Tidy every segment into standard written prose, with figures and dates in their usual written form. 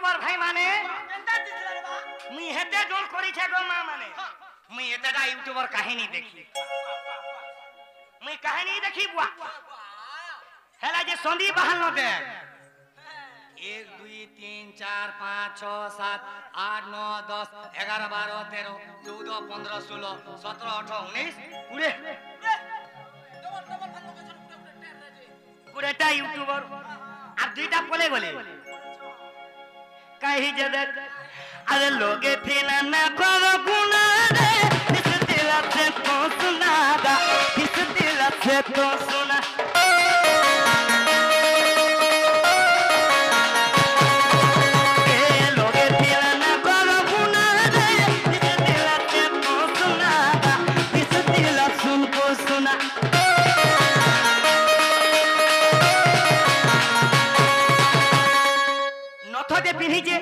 YouTuber भाई माने मुई हेते जोल करी छे गो मां माने मुई एतेटा यूट्यूबर कहानी देखी मुई कहानी देखी बुआ हेला जे संदी बहाल न दे 1 2 3 4 5 6 7 8 9 10 11 12 13 14 15 16 17 18 19 पूरे पूरेटा यूट्यूबर আর দুইটা বলে বলে कहीं जगत अरे लोगे फिर ना करो गुना रे इस दिल से तो सुना दा इस दिल से तो सुना लोगे फिर ना करो गुना रे इस दिल से तो सुना दा इस दिल सुन को सुना नथो दे पिन्ही जे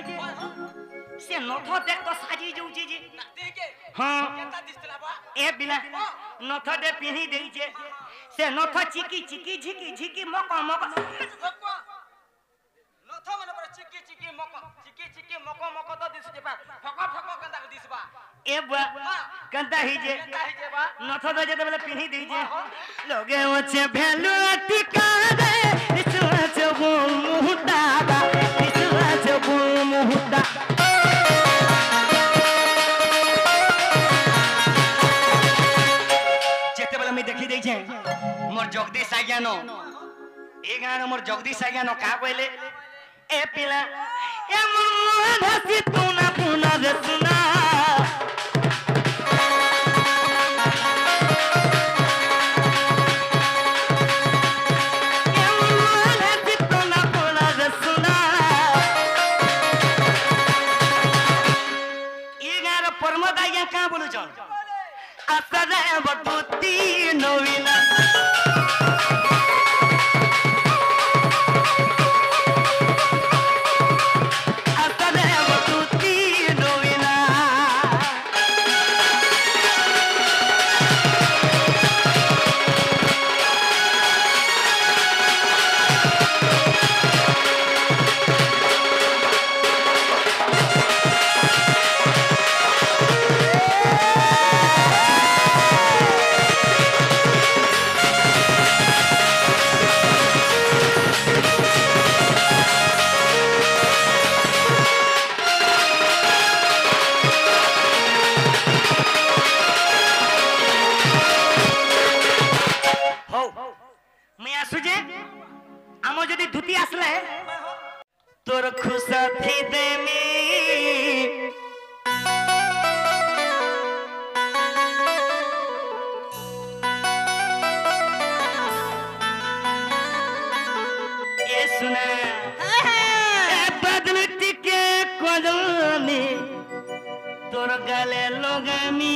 से नथो देख तो साजी जाउची जे हां ए बिना नथो दे पिन्ही देई जे से नथो चिकी चिकी झिकी झिकी मको मको नथो माने पर चिकी चिकी मको मको तो दिस जेबा फको फको कंदा दिसबा ए बा कंदा ही जे बा नथो दे जे बेले पिन्ही देई जे लोगे ओचे भेलु टिका दे इसवा जबो मुहता दा इसवा जबो मुहता देखी दे छे मोर जगदीश आज्ञा नो ए गाना मोर जगदीश आज्ञा नो का कहले ए पिला ए मोर धसी तू ना पुना रे सुना ए मोर धसी तू ना पुना रे सुना ए गाना परमद आज्ञा का बोलु छ असरे बटुती नवीना असरे बटुती नवीना तोर खुशा थी देमी ये सुना बदल टिके कोजनी तोर गले लोगमी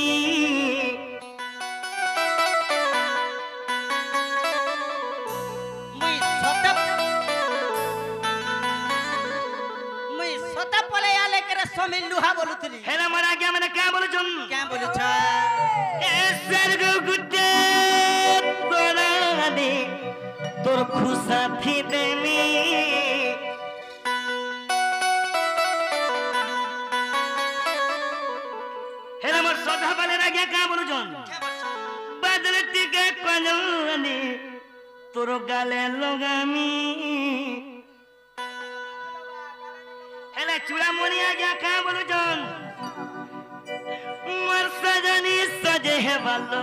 लुहा बोलुतली हेला मरा गया मैंने क्या बोलू जन क्या बोलू छा ए स्वर्ग गुटे तोरानी तोर खुशा थी देमी हेला मोर सदा वाले रा गया क्या बोलू जन बदलती के कोजनी तोर गाले लगामी चूड़ा मोनी आ गया कहाँ बोलू जन मर सजनी सजे है वालो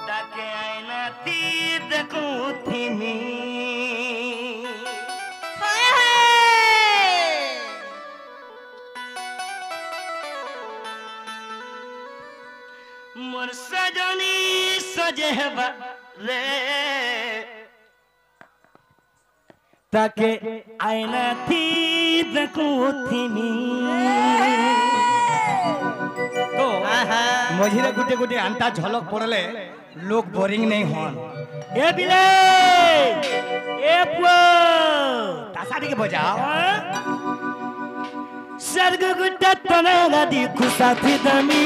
ताके आईना ती देखूं थी मी मर सजनी सजे है वाले ताके आईना थी देखूं थी मी तो मझिरे गुटे गुटे अंता झलक पड़ले लोग बोरिंग नहीं होन ए बिले ए पुओ तासाडी के बजाओ सर्ग गुटे तने नदी खुशा थी दमी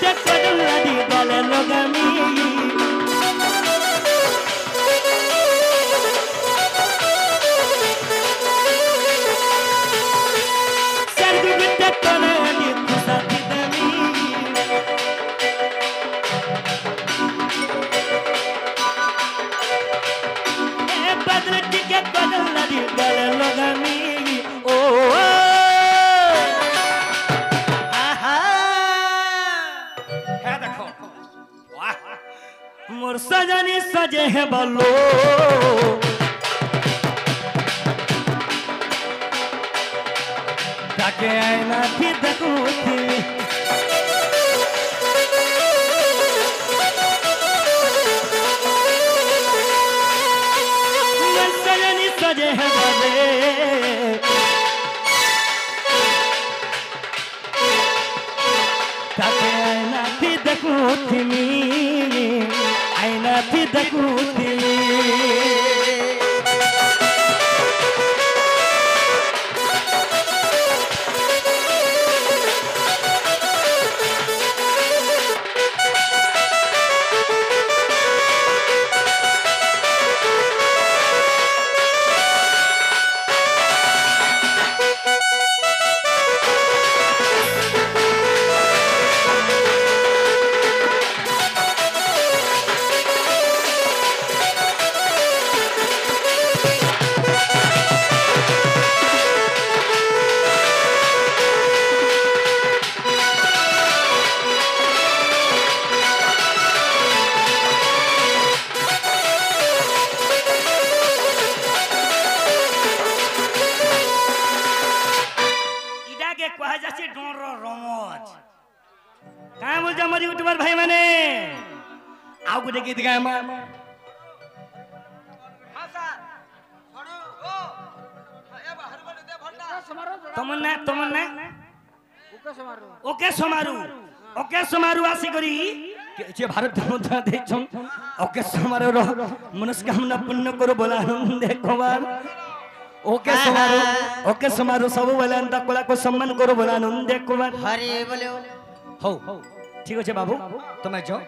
बिटे कदला दी गले लगामी सर्दी बिटे कदला दी खुशा दी दमी ए बदल टिके कदला दी गले लगामी ओ मोर सजनी सजे है बलो ताके आईना भी देखूती मोर सजनी सजे है बले ताके आईना भी देखूती आईना भी देखूती यूट्यूबर भाई माने आओ गुटे गीत गाय मा तमन्ना ओके समारू आसी करी जे भारत मुद्रा देछन ओके समारू रो मनस्कामना पूर्ण करो बोला देखवार ओके समारू सब बोला अंता कोला को सम्मान करो बोला देखवार हरे बोले हो ठीक আছে বাবু তুমি যাও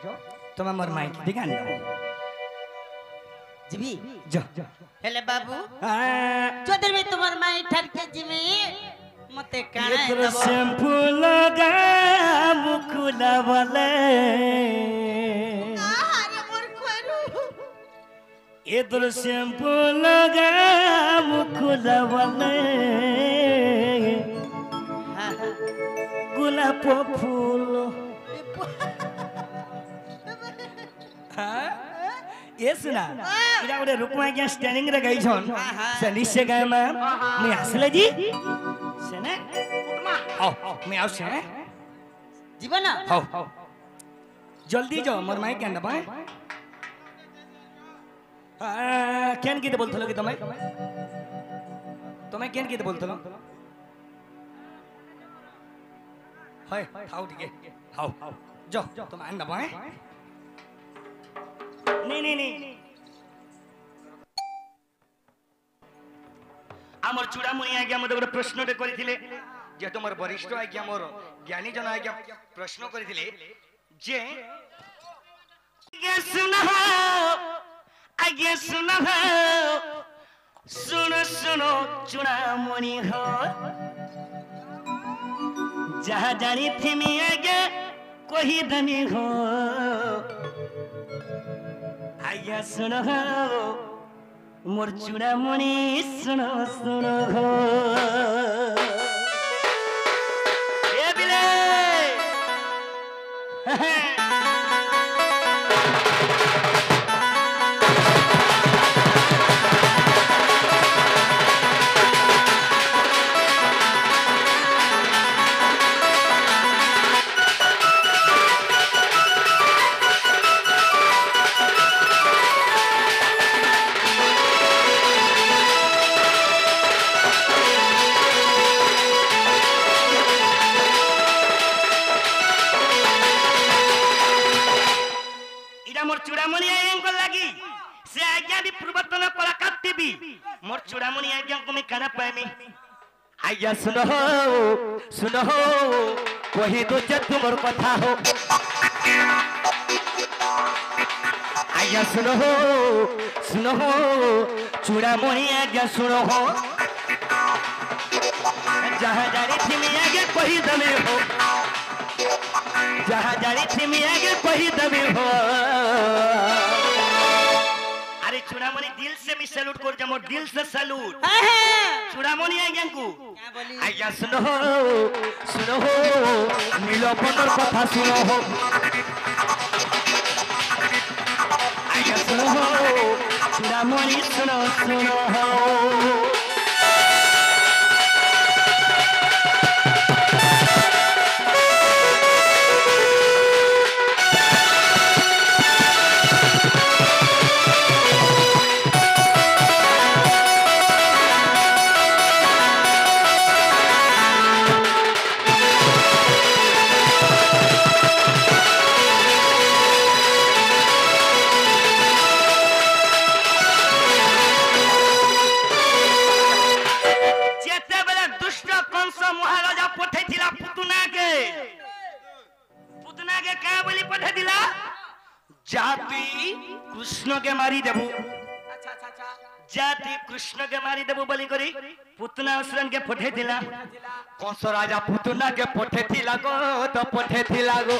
তুমি আমার মাইক দিগান জিবি যা হেলে বাবু চোদর মে তোমার মাই ঠারকে জিবি মতে কানা তোর শ্যাম্পু লাগা মুকুলা বলে আরে মোর কইরু এ তোর শ্যাম্পু লাগা মুকুলা বলে গোলাপ ফুল ये सुना इरा ओडे रुकमा के स्टैंडिंग रे गई छन से निश्चय गए मैं आसले जी सेने आओ मैं आउ से जीवन आओ जल्दी जाओ मोर माइक केन दबाए केन की बोलथलो कि तुम्हें केन की बोलथलो हाय आओ ठीक है आओ जाओ तुम आन दबाए नहीं आमर चूड़ामणि आज्ञा मते गोटे प्रश्नटे करिथिले जे तुमर वरिष्ठ आज्ञा मोर ज्ञानी जन आज्ञा प्रश्न करिथिले जे आज्ञा सुनो चूड़ामणि हो जहाँ जानी थी मैं आज्ञा कोई धनी हो आज्ञा सुनो मोर चूड़ामणि सुनो हो ए बिले मोर चूड़ामणि आज्ञा को मैं खाना पाएमी आइया सुनो कही दो जे तुमर कथा हो आइया सुनो चूड़ामणि आज्ञा सुनो हो जहाँ जानी थी मैं आगे कही दमे हो जहाँ जानी थी मैं आगे कही दमे हो अरे चूड़ामणि दिल से मैं सैल्यूट कर जमो दिल से सैल्यूट चूड़ामणि आज्ञा को आइया सुनो नीलकंठर कथा सुनो हो आइया सुनो चूड़ामणि सुनो हो जाति कृष्ण के मारी देबू जाति कृष्ण के मारी देबू बोली करी पुतना असुरन के पठे दिला कंस राजा पुतना के पठे थिला गो तो पठे थिला गो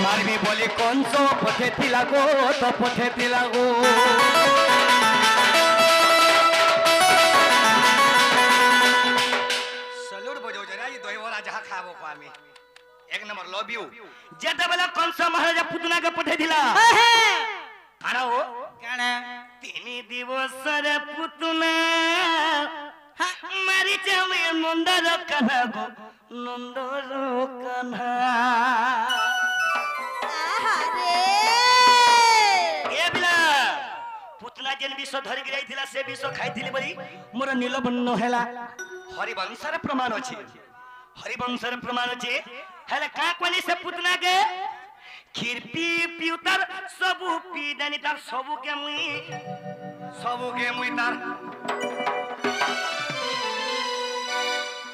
मारबी बोली कंस पठे थिला गो तो पठे थिला गो एक नंबर लव यू जेते बेला कंस महाराजा पुतना के पठे दिला काना हो काना 3 दिवस रे पुतना मारी जावे नंदर कान्हा गो नंदर कान्हा आहारे ए बिला पुतना जेन विष धरि गिराई थिला से विष खाइथिली बली मोर नीलबन्न हैला हरिवंशर प्रमाण अछि हरिवंशर प्रमाण अछि हेले का कोनी से पुतना के खीर पी पिउतर सबु पी देनी तार सबु के मुई तार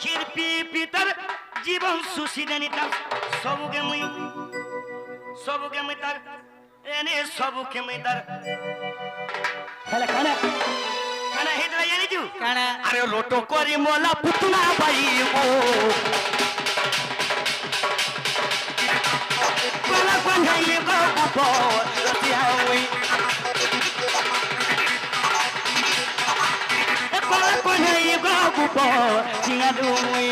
खीर पी पितर जीवन सुसी देनी तार सबु के मुई तार एने सबु के मुई तार हेले खाना हेदला यानी जू काना अरे लोटो करी मोला पुतना भाई ओ Kala kwanhaye go go siawi Kala kwanhaye go go siawi